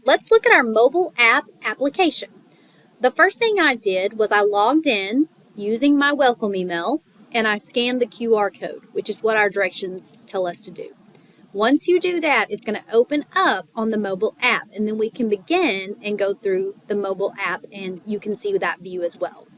let's look at our mobile app application. The first thing I did was I logged in using my welcome email and I scanned the QR code, which is what our directions tell us to do. Once you do that, it's going to open up on the mobile app, and then we can begin and go through the mobile app, and you can see that view as well.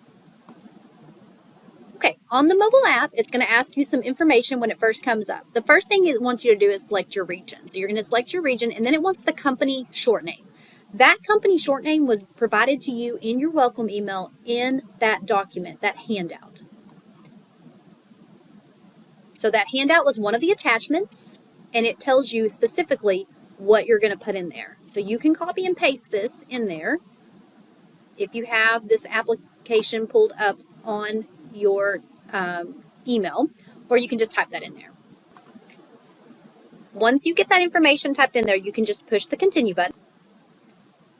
Okay, on the mobile app, it's going to ask you some information when it first comes up. The first thing it wants you to do is select your region. So you're going to select your region, and then it wants the company short name. That company short name was provided to you in your welcome email in that document, that handout. So that handout was one of the attachments, and it tells you specifically what you're going to put in there. So you can copy and paste this in there if you have this application pulled up on your email, or you can just type that in there. Once you get that information typed in there, you can just push the continue button,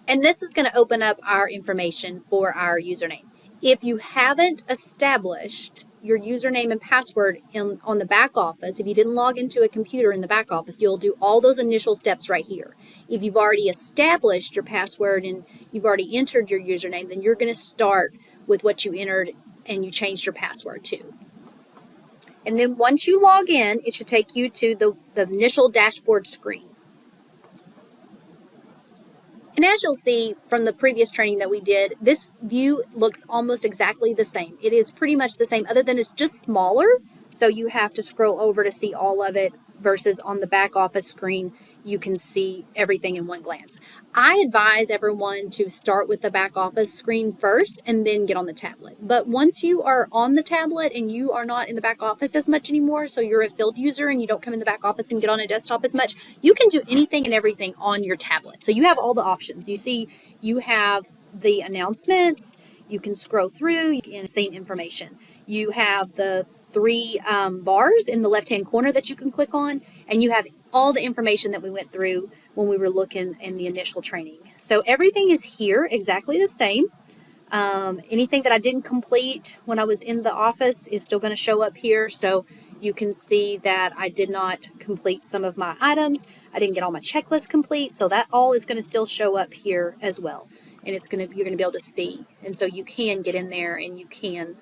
and this is going to open up our information for our username. If you haven't established your username and password on the back office, if you didn't log into a computer in the back office, you'll do all those initial steps right here. If you've already established your password and you've already entered your username, then you're going to start with what you entered and you changed your password to. And then once you log in, it should take you to the initial dashboard screen. And as you'll see from the previous training that we did, this view looks almost exactly the same. It is pretty much the same, other than it's just smaller, so you have to scroll over to see all of it, versus on the back office screen, you can see everything in one glance. I advise everyone to start with the back office screen first and then get on the tablet. But once you are on the tablet and you are not in the back office as much anymore, so you're a field user and you don't come in the back office and get on a desktop as much, you can do anything and everything on your tablet. So you have all the options. You see, you have the announcements, you can scroll through, you can same information. You have the three bars in the left-hand corner that you can click on, and you have all the information that we went through when we were looking in the initial training. So everything is here exactly the same. Anything that I didn't complete when I was in the office is still going to show up here. So you can see that I did not complete some of my items. I didn't get all my checklists complete. So that all is going to still show up here as well. And you're going to be able to see. And so you can get in there and you can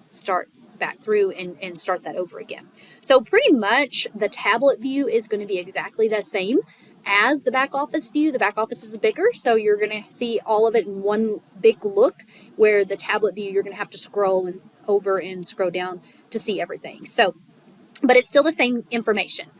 start back through and start that over again. So pretty much the tablet view is going to be exactly the same as the back office view. The back office is bigger, so you're going to see all of it in one big look, where the tablet view you're going to have to scroll over and scroll down to see everything. So, but it's still the same information.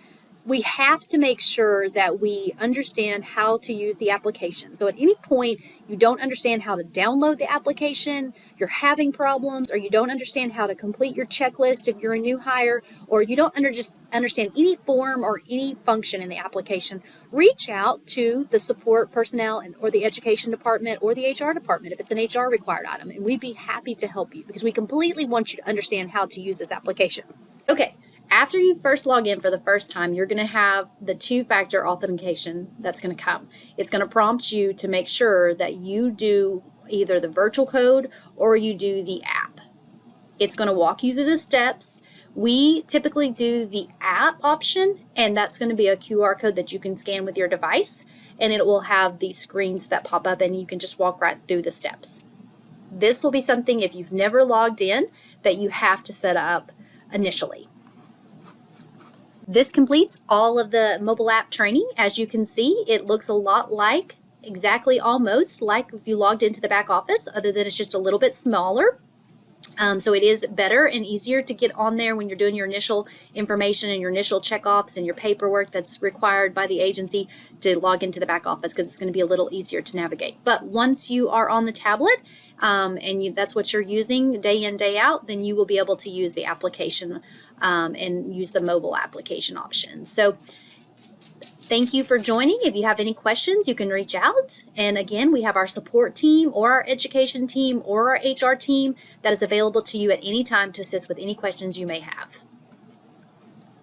We have to make sure that we understand how to use the application. So at any point you don't understand how to download the application, you're having problems, or you don't understand how to complete your checklist if you're a new hire, or you don't understand any form or any function in the application, reach out to the support personnel or the education department or the HR department if it's an HR required item, and we'd be happy to help you because we completely want you to understand how to use this application. Okay. After you first log in for the first time, you're going to have the two-factor authentication that's going to come. It's going to prompt you to make sure that you do either the virtual code or you do the app. It's going to walk you through the steps. We typically do the app option, and that's going to be a QR code that you can scan with your device, and it will have these screens that pop up, and you can just walk right through the steps. This will be something, if you've never logged in, that you have to set up initially. This completes all of the mobile app training. As you can see, it looks a lot like, exactly almost like if you logged into the back office, other than it's just a little bit smaller. So it is better and easier to get on there when you're doing your initial information and your initial checkoffs and your paperwork that's required by the agency to log into the back office, because it's going to be a little easier to navigate. But once you are on the tablet and that's what you're using day in, day out, then you will be able to use the application and use the mobile application option. So thank you for joining. If you have any questions, you can reach out. And again, we have our support team or our education team or our HR team that is available to you at any time to assist with any questions you may have.